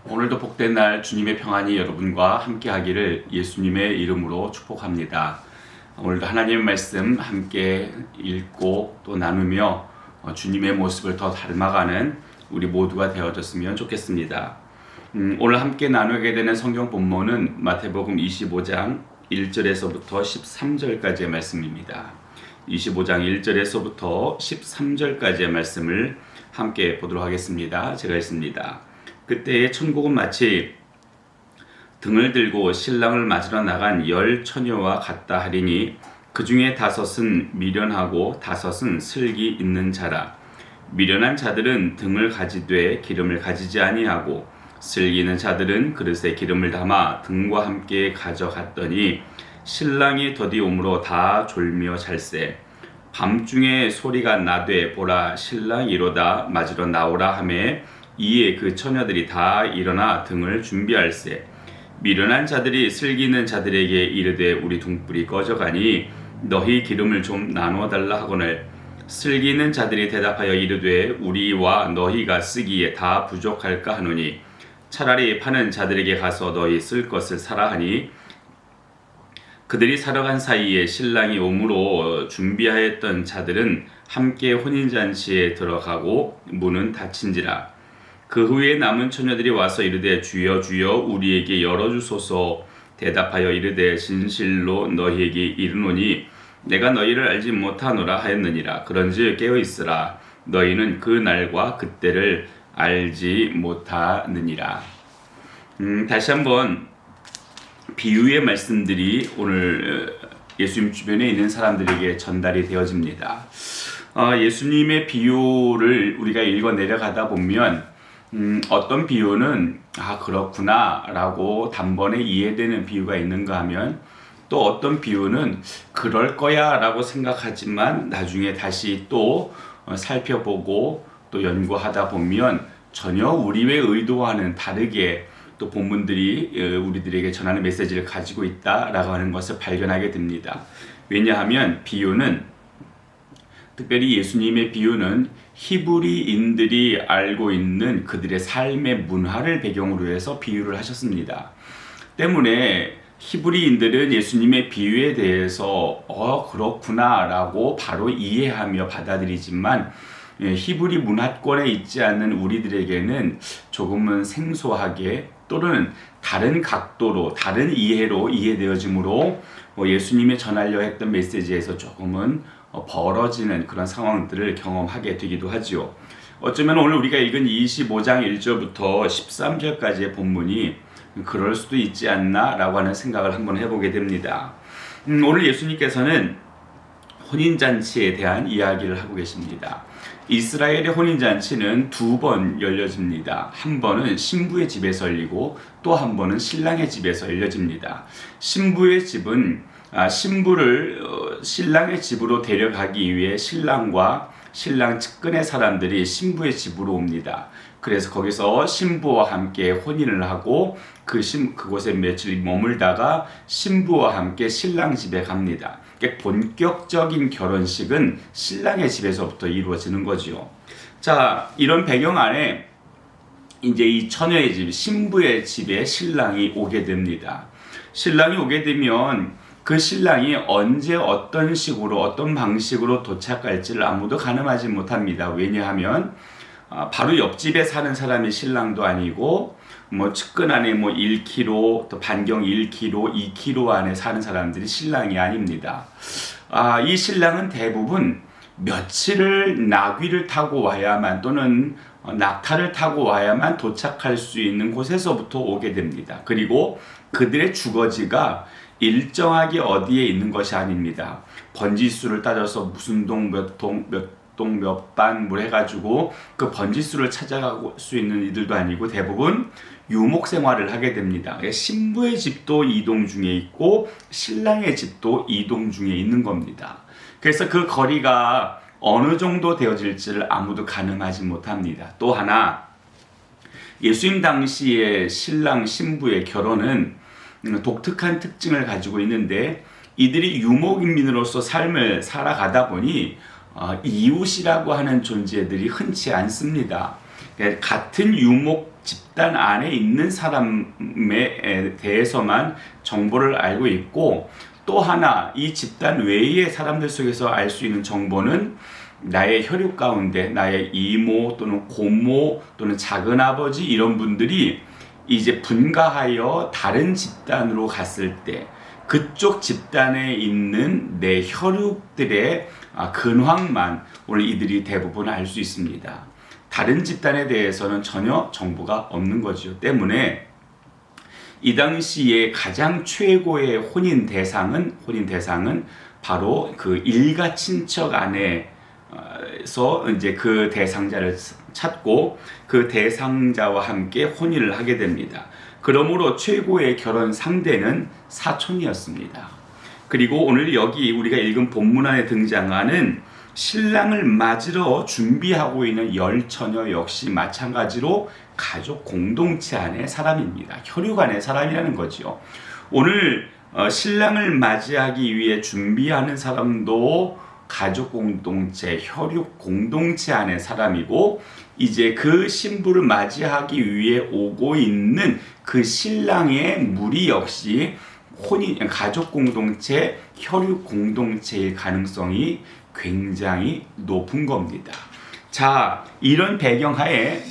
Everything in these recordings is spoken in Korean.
오늘도 복된 날 주님의 평안이 여러분과 함께 하기를 예수님의 이름으로 축복합니다. 오늘도 하나님의 말씀 함께 읽고 또 나누며 주님의 모습을 더 닮아가는 우리 모두가 되어졌으면 좋겠습니다. 오늘 함께 나누게 되는 성경 본문은 마태복음 25장 1절에서부터 13절까지의 말씀입니다. 25장 1절에서부터 13절까지의 말씀을 함께 보도록 하겠습니다. 제가 읽습니다. 그때에 천국은 마치 등을 들고 신랑을 맞으러 나간 10 처녀와 같다 하리니 그 중에 5은 미련하고 5은 슬기 있는 자라. 미련한 자들은 등을 가지되 기름을 가지지 아니하고 슬기 있는 자들은 그릇에 기름을 담아 등과 함께 가져갔더니 신랑이 더디옴으로 다 졸며 잘세. 밤중에 소리가 나되 보라 신랑이 이로다 맞으러 나오라 하매 이에 그 처녀들이 다 일어나 등을 준비할세. 미련한 자들이 슬기 있는 자들에게 이르되 우리 등불이 꺼져가니 너희 기름을 좀 나누어 달라 하거늘 슬기 있는 자들이 대답하여 이르되 우리와 너희가 쓰기에 다 부족할까 하노니 차라리 파는 자들에게 가서 너희 쓸 것을 사라 하니 그들이 사러 간 사이에 신랑이 오므로 준비하였던 자들은 함께 혼인잔치에 들어가고 문은 닫힌지라. 그 후에 남은 처녀들이 와서 이르되 주여 주여 우리에게 열어주소서. 대답하여 이르되 진실로 너희에게 이르노니 내가 너희를 알지 못하노라 하였느니라. 그런즉 깨어있으라. 너희는 그 날과 그때를 알지 못하느니라. 다시 한번 비유의 말씀들이 오늘 예수님 주변에 있는 사람들에게 전달이 되어집니다. 예수님의 비유를 우리가 읽어 내려가다 보면 어떤 비유는 그렇구나 라고 단번에 이해되는 비유가 있는가 하면 또 어떤 비유는 그럴 거야 라고 생각하지만 나중에 다시 또 살펴보고 또 연구하다 보면 전혀 우리의 의도와는 다르게 또 본문들이 우리들에게 전하는 메시지를 가지고 있다라고 하는 것을 발견하게 됩니다. 왜냐하면 비유는 특별히 예수님의 비유는 히브리인들이 알고 있는 그들의 삶의 문화를 배경으로 해서 비유를 하셨습니다. 때문에 히브리인들은 예수님의 비유에 대해서 그렇구나 라고 바로 이해하며 받아들이지만 히브리 문화권에 있지 않는 우리들에게는 조금은 생소하게 또는 다른 각도로 다른 이해로 이해되어지므로 예수님의 전하려 했던 메시지에서 조금은 벌어지는 그런 상황들을 경험하게 되기도 하지요. 어쩌면 오늘 우리가 읽은 25장 1절부터 13절까지의 본문이 그럴 수도 있지 않나 라고 하는 생각을 한번 해보게 됩니다. 오늘 예수님께서는 혼인잔치에 대한 이야기를 하고 계십니다. 이스라엘의 혼인잔치는 2번 열려집니다. 한 번은 신부의 집에서 열리고 또 한 번은 신랑의 집에서 열려집니다. 신부의 집은 신부를 신랑의 집으로 데려가기 위해 신랑과 신랑 측근의 사람들이 신부의 집으로 옵니다. 그래서 거기서 신부와 함께 혼인을 하고 그곳에 며칠 머물다가 신부와 함께 신랑 집에 갑니다. 본격적인 결혼식은 신랑의 집에서부터 이루어지는 거죠. 자, 이런 배경 안에 이제 이 처녀의 집, 신부의 집에 신랑이 오게 됩니다. 신랑이 오게 되면 그 신랑이 언제 어떤 식으로 어떤 방식으로 도착할지를 아무도 가늠하지 못합니다. 왜냐하면 바로 옆집에 사는 사람이 신랑도 아니고 측근 안에 1km 또 반경 1km, 2km 안에 사는 사람들이 신랑이 아닙니다. 이 신랑은 대부분 며칠을 나귀를 타고 와야만 또는 낙타를 타고 와야만 도착할 수 있는 곳에서부터 오게 됩니다. 그리고 그들의 주거지가 일정하게 어디에 있는 것이 아닙니다. 번지수를 따져서 무슨 동 몇 동 몇 반 해가지고 그 번지수를 찾아갈 수 있는 이들도 아니고 대부분 유목 생활을 하게 됩니다. 신부의 집도 이동 중에 있고 신랑의 집도 이동 중에 있는 겁니다. 그래서 그 거리가 어느 정도 되어질지를 아무도 가늠하지 못합니다. 또 하나 예수님 당시의 신랑 신부의 결혼은 독특한 특징을 가지고 있는데 이들이 유목인민으로서 삶을 살아가다 보니 이웃이라고 하는 존재들이 흔치 않습니다. 같은 유목 집단 안에 있는 사람에 대해서만 정보를 알고 있고, 또 하나 이 집단 외의 사람들 속에서 알 수 있는 정보는 나의 혈육 가운데 나의 이모 또는 고모 또는 작은아버지 이런 분들이 이제 분가하여 다른 집단으로 갔을 때 그쪽 집단에 있는 내 혈육들의 근황만 오늘 이들이 대부분 알 수 있습니다. 다른 집단에 대해서는 전혀 정보가 없는 거죠. 때문에 이 당시에 가장 최고의 혼인 대상은 바로 그 일가 친척 안에서 이제 그 대상자를 찾고 그 대상자와 함께 혼인을 하게 됩니다. 그러므로 최고의 결혼 상대는 사촌이었습니다. 그리고 오늘 여기 우리가 읽은 본문 안에 등장하는 신랑을 맞으러 준비하고 있는 열처녀 역시 마찬가지로 가족 공동체 안의 사람입니다. 혈육 안의 사람이라는 거죠. 오늘 신랑을 맞이하기 위해 준비하는 사람도 가족 공동체, 혈육 공동체 안의 사람이고, 이제 그 신부를 맞이하기 위해 오고 있는 그 신랑의 무리 역시 가족 공동체, 혈육 공동체의 가능성이 굉장히 높은 겁니다. 자, 이런 배경하에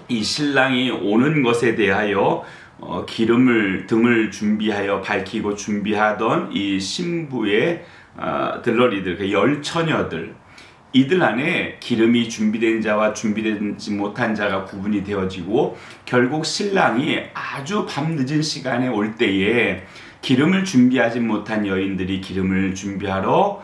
이 신랑이 오는 것에 대하여 등을 준비하여 밝히고 준비하던 이 신부의 들러리들, 그 열처녀들, 이들 안에 기름이 준비된 자와 준비되지 못한 자가 구분이 되어지고, 결국 신랑이 아주 밤늦은 시간에 올 때에 기름을 준비하지 못한 여인들이 기름을 준비하러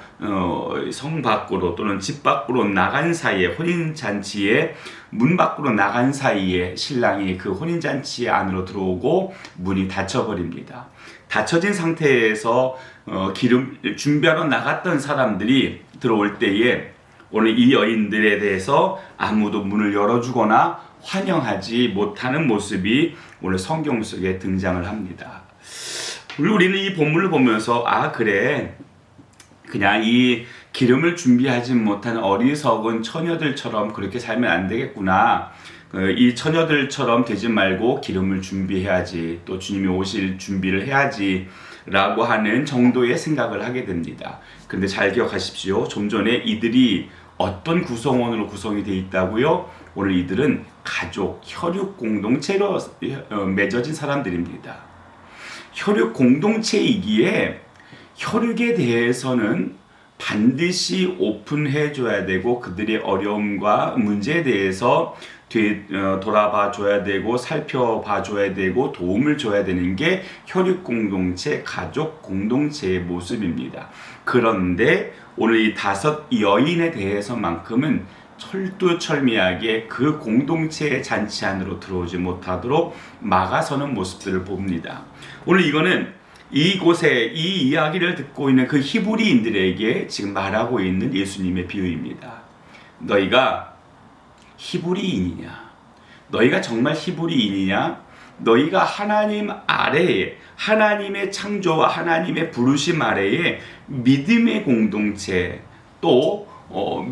성 밖으로 또는 집 밖으로 나간 사이에, 혼인잔치에 문 밖으로 나간 사이에 신랑이 그 혼인잔치 안으로 들어오고 문이 닫혀버립니다. 닫혀진 상태에서 기름 준비하러 나갔던 사람들이 들어올 때에 오늘 이 여인들에 대해서 아무도 문을 열어주거나 환영하지 못하는 모습이 오늘 성경 속에 등장을 합니다. 우리는 이 본문을 보면서 그래, 그냥 이 기름을 준비하지 못한 어리석은 처녀들처럼 그렇게 살면 안 되겠구나. 이 처녀들처럼 되지 말고 기름을 준비해야지, 또 주님이 오실 준비를 해야지 라고 하는 정도의 생각을 하게 됩니다. 그런데 잘 기억하십시오. 좀 전에 이들이 어떤 구성원으로 구성이 되어 있다고요? 오늘 이들은 가족, 혈육 공동체로 맺어진 사람들입니다. 혈육 공동체이기에 혈육에 대해서는 반드시 오픈해 줘야 되고, 그들의 어려움과 문제에 대해서 돌아봐 줘야 되고, 살펴봐 줘야 되고, 도움을 줘야 되는 게 혈육 공동체, 가족 공동체의 모습입니다. 그런데 오늘 이 5 여인에 대해서만큼은 철두철미하게 그 공동체의 잔치 안으로 들어오지 못하도록 막아서는 모습들을 봅니다. 오늘 이거는 이곳에 이 이야기를 듣고 있는 그 히브리인들에게 지금 말하고 있는 예수님의 비유입니다. 너희가 히브리인이냐? 너희가 정말 히브리인이냐? 너희가 하나님 아래에, 하나님의 창조와 하나님의 부르심 아래에 믿음의 공동체, 또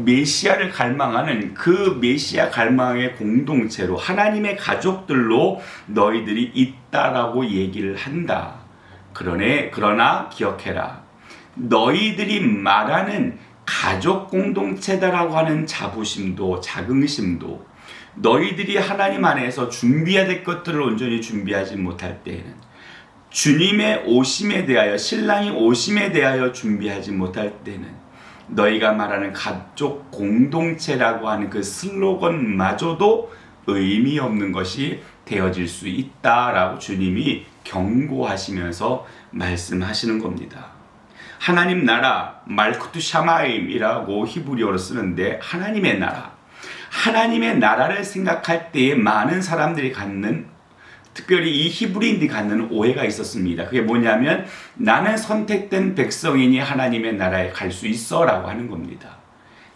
메시아를 갈망하는 그 메시아 갈망의 공동체로, 하나님의 가족들로 너희들이 있다라고 얘기를 한다. 그러나 기억해라. 너희들이 말하는 가족 공동체다라고 하는 자부심도, 자긍심도, 너희들이 하나님 안에서 준비해야 될 것들을 온전히 준비하지 못할 때에는, 주님의 오심에 대하여, 신랑이 오심에 대하여 준비하지 못할 때는 너희가 말하는 가족 공동체라고 하는 그 슬로건마저도 의미 없는 것이 되어질 수 있다라고 주님이 경고하시면서 말씀하시는 겁니다. 하나님 나라, 말쿠트 샤마임이라고 히브리어로 쓰는데, 하나님의 나라, 하나님의 나라를 생각할 때에 많은 사람들이 갖는, 특별히 이 히브리인들이 갖는 오해가 있었습니다. 그게 뭐냐면, 나는 선택된 백성이니 하나님의 나라에 갈 수 있어 라고 하는 겁니다.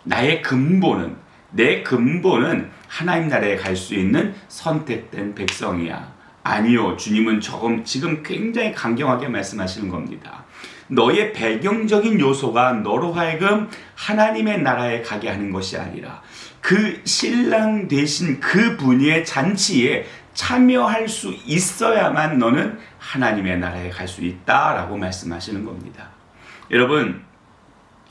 나의 근본은, 내 근본은 하나님 나라에 갈 수 있는 선택된 백성이야. 아니요, 주님은 지금 굉장히 강경하게 말씀하시는 겁니다. 너의 배경적인 요소가 너로 하여금 하나님의 나라에 가게 하는 것이 아니라 그 신랑 되신 그 분의 잔치에 참여할 수 있어야만 너는 하나님의 나라에 갈 수 있다라고 말씀하시는 겁니다. 여러분,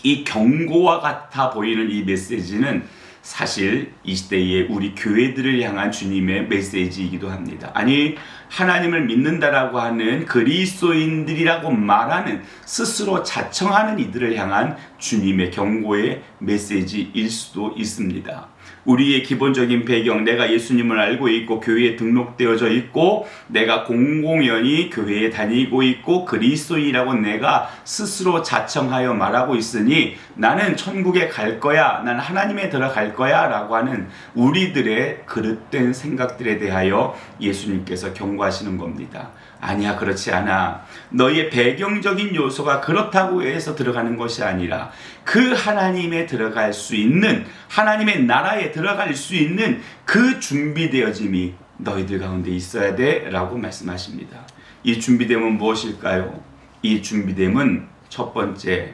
이 경고와 같아 보이는 이 메시지는 사실 이 시대의 우리 교회들을 향한 주님의 메시지이기도 합니다. 아니, 하나님을 믿는다라고 하는 그리스도인들이라고 말하는 스스로 자청하는 이들을 향한 주님의 경고의 메시지일 수도 있습니다. 우리의 기본적인 배경, 내가 예수님을 알고 있고 교회에 등록되어져 있고 내가 공공연히 교회에 다니고 있고 그리스도인이라고 내가 스스로 자청하여 말하고 있으니 나는 천국에 갈 거야, 난 하나님에 들어갈 거야 라고 하는 우리들의 그릇된 생각들에 대하여 예수님께서 경고하시는 겁니다. 아니야, 그렇지 않아. 너의 배경적인 요소가 그렇다고 해서 들어가는 것이 아니라 그 하나님에 들어갈 수 있는, 하나님의 나라에 들어갈 수 있는 그 준비되어짐이 너희들 가운데 있어야 돼 라고 말씀하십니다. 이 준비됨은 무엇일까요? 이 준비됨은 첫 번째,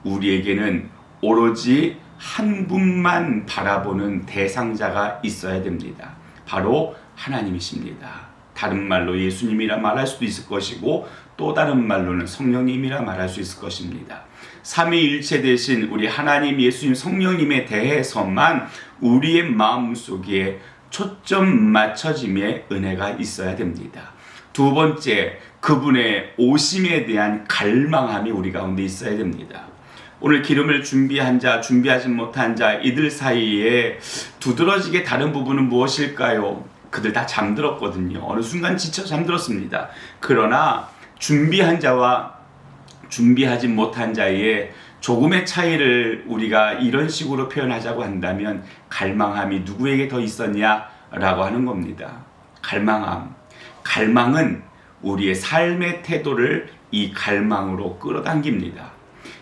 우리에게는 오로지 한 분만 바라보는 대상자가 있어야 됩니다. 바로 하나님이십니다. 다른 말로 예수님이라 말할 수도 있을 것이고 또 다른 말로는 성령님이라 말할 수 있을 것입니다. 삼위일체 대신 우리 하나님, 예수님, 성령님에 대해서만 우리의 마음속에 초점 맞춰짐의 은혜가 있어야 됩니다. 두 번째, 그분의 오심에 대한 갈망함이 우리 가운데 있어야 됩니다. 오늘 기름을 준비한 자, 준비하지 못한 자, 이들 사이에 두드러지게 다른 부분은 무엇일까요? 그들 다 잠들었거든요. 어느 순간 지쳐 잠들었습니다. 그러나 준비한 자와 준비하지 못한 자의 조금의 차이를 우리가 이런 식으로 표현하자고 한다면 갈망함이 누구에게 더 있었냐라고 하는 겁니다. 갈망함. 갈망은 우리의 삶의 태도를 이 갈망으로 끌어당깁니다.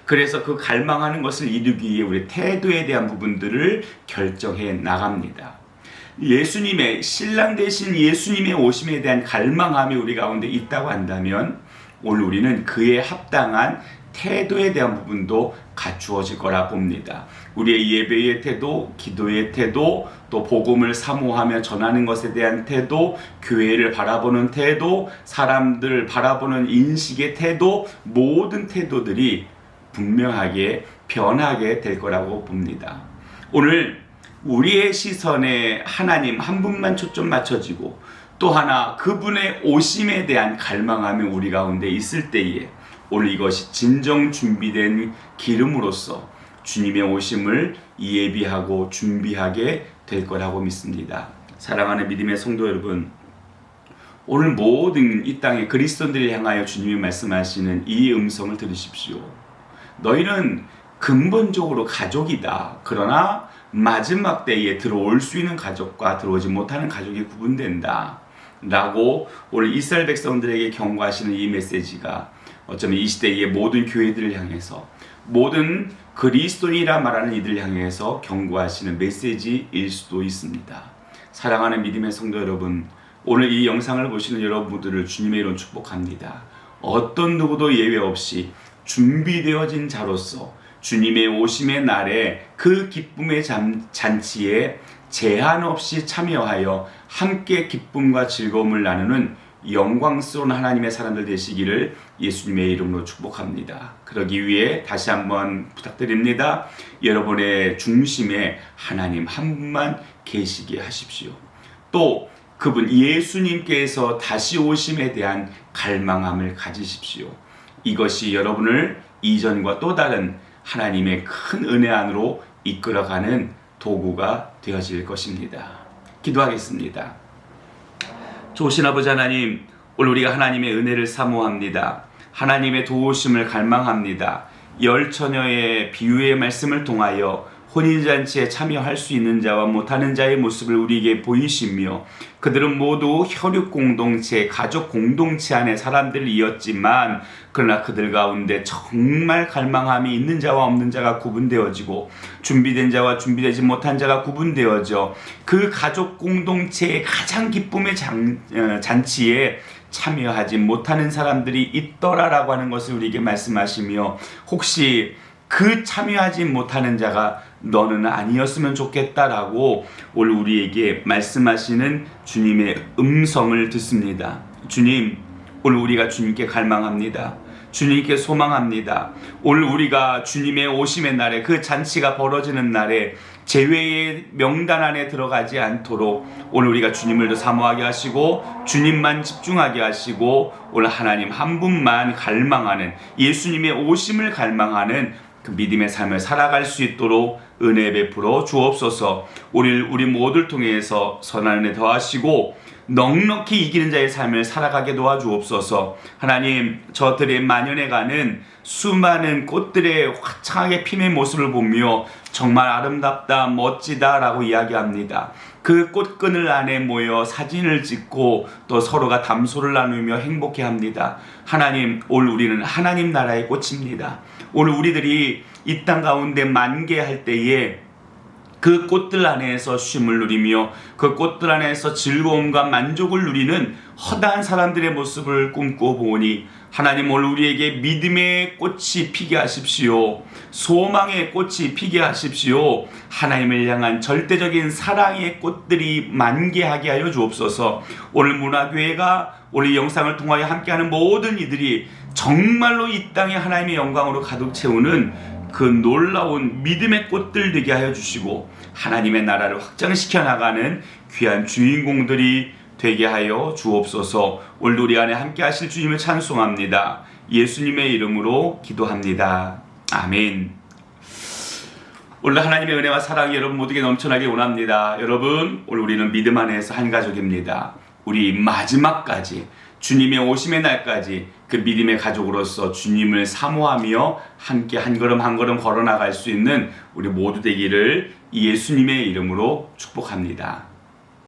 그래서 그 갈망하는 것을 이루기 위해 우리 태도에 대한 부분들을 결정해 나갑니다. 예수님의 신랑 되신 예수님의 오심에 대한 갈망함이 우리 가운데 있다고 한다면 오늘 우리는 그에 합당한 태도에 대한 부분도 갖추어질 거라 봅니다. 우리의 예배의 태도, 기도의 태도, 또 복음을 사모하며 전하는 것에 대한 태도, 교회를 바라보는 태도, 사람들을 바라보는 인식의 태도, 모든 태도들이 분명하게 변하게 될 거라고 봅니다. 오늘 우리의 시선에 하나님 한 분만 초점 맞춰지고 또 하나 그분의 오심에 대한 갈망함이 우리 가운데 있을 때에 오늘 이것이 진정 준비된 기름으로써 주님의 오심을 예비하고 준비하게 될 거라고 믿습니다. 사랑하는 믿음의 성도 여러분, 오늘 모든 이 땅의 그리스도인들을 향하여 주님이 말씀하시는 이 음성을 들으십시오. 너희는 근본적으로 가족이다. 그러나 마지막 때에 들어올 수 있는 가족과 들어오지 못하는 가족이 구분된다 라고 오늘 이스라엘 백성들에게 경고하시는 이 메시지가 어쩌면 이 시대의 모든 교회들을 향해서, 모든 그리스도인이라 말하는 이들을 향해서 경고하시는 메시지일 수도 있습니다. 사랑하는 믿음의 성도 여러분, 오늘 이 영상을 보시는 여러분들을 주님의 이름 축복합니다. 어떤 누구도 예외 없이 준비되어진 자로서 주님의 오심의 날에 그 기쁨의 잔치에 제한 없이 참여하여 함께 기쁨과 즐거움을 나누는 영광스러운 하나님의 사람들 되시기를 예수님의 이름으로 축복합니다. 그러기 위해 다시 한번 부탁드립니다. 여러분의 중심에 하나님 한 분만 계시게 하십시오. 또 그분 예수님께서 다시 오심에 대한 갈망함을 가지십시오. 이것이 여러분을 이전과 또 다른 하나님의 큰 은혜 안으로 이끌어가는 도구가 되어질 것입니다. 기도하겠습니다. 좋으신 아버지 하나님, 오늘 우리가 하나님의 은혜를 사모합니다. 하나님의 도우심을 갈망합니다. 열 처녀의 비유의 말씀을 통하여 혼인잔치에 참여할 수 있는 자와 못하는 자의 모습을 우리에게 보이시며 그들은 모두 혈육 공동체, 가족 공동체 안에 사람들이었지만 그러나 그들 가운데 정말 갈망함이 있는 자와 없는 자가 구분되어지고 준비된 자와 준비되지 못한 자가 구분되어져 그 가족 공동체의 가장 기쁨의 잔치에 참여하지 못하는 사람들이 있더라라고 하는 것을 우리에게 말씀하시며 혹시 그 참여하지 못하는 자가 너는 아니었으면 좋겠다라고 오늘 우리에게 말씀하시는 주님의 음성을 듣습니다. 주님, 오늘 우리가 주님께 갈망합니다. 주님께 소망합니다. 오늘 우리가 주님의 오심의 날에, 그 잔치가 벌어지는 날에 제외의 명단 안에 들어가지 않도록 오늘 우리가 주님을 더 사모하게 하시고 주님만 집중하게 하시고 오늘 하나님 한 분만 갈망하는, 예수님의 오심을 갈망하는 그 믿음의 삶을 살아갈 수 있도록 은혜 베풀어 주옵소서. 우리 모두를 통해서 선한 은혜 더하시고 넉넉히 이기는 자의 삶을 살아가게 도와주옵소서. 하나님, 저들의 만연해가는 수많은 꽃들의 화창하게 피는 모습을 보며 정말 아름답다, 멋지다 라고 이야기합니다. 그 꽃그늘 안에 모여 사진을 찍고 또 서로가 담소를 나누며 행복해합니다. 하나님, 오늘 우리는 하나님 나라의 꽃입니다. 오늘 우리들이 이 땅 가운데 만개할 때에 그 꽃들 안에서 쉼을 누리며 그 꽃들 안에서 즐거움과 만족을 누리는 허다한 사람들의 모습을 꿈꾸어 보니 하나님, 오늘 우리에게 믿음의 꽃이 피게 하십시오. 소망의 꽃이 피게 하십시오. 하나님을 향한 절대적인 사랑의 꽃들이 만개하게 하여 주옵소서. 오늘 문화교회가 오늘 영상을 통하여 함께하는 모든 이들이 정말로 이 땅에 하나님의 영광으로 가득 채우는 그 놀라운 믿음의 꽃들 되게 하여 주시고 하나님의 나라를 확장시켜 나가는 귀한 주인공들이 되게 하여 주옵소서. 오늘 우리 안에 함께 하실 주님을 찬송합니다. 예수님의 이름으로 기도합니다. 아멘. 오늘 하나님의 은혜와 사랑이 여러분 모두에게 넘쳐나길 원합니다. 여러분, 오늘 우리는 믿음 안에서 한 가족입니다. 우리 마지막까지, 주님의 오심의 날까지 그 믿음의 가족으로서 주님을 사모하며 함께 한 걸음 한 걸음 걸어나갈 수 있는 우리 모두 되기를 예수님의 이름으로 축복합니다.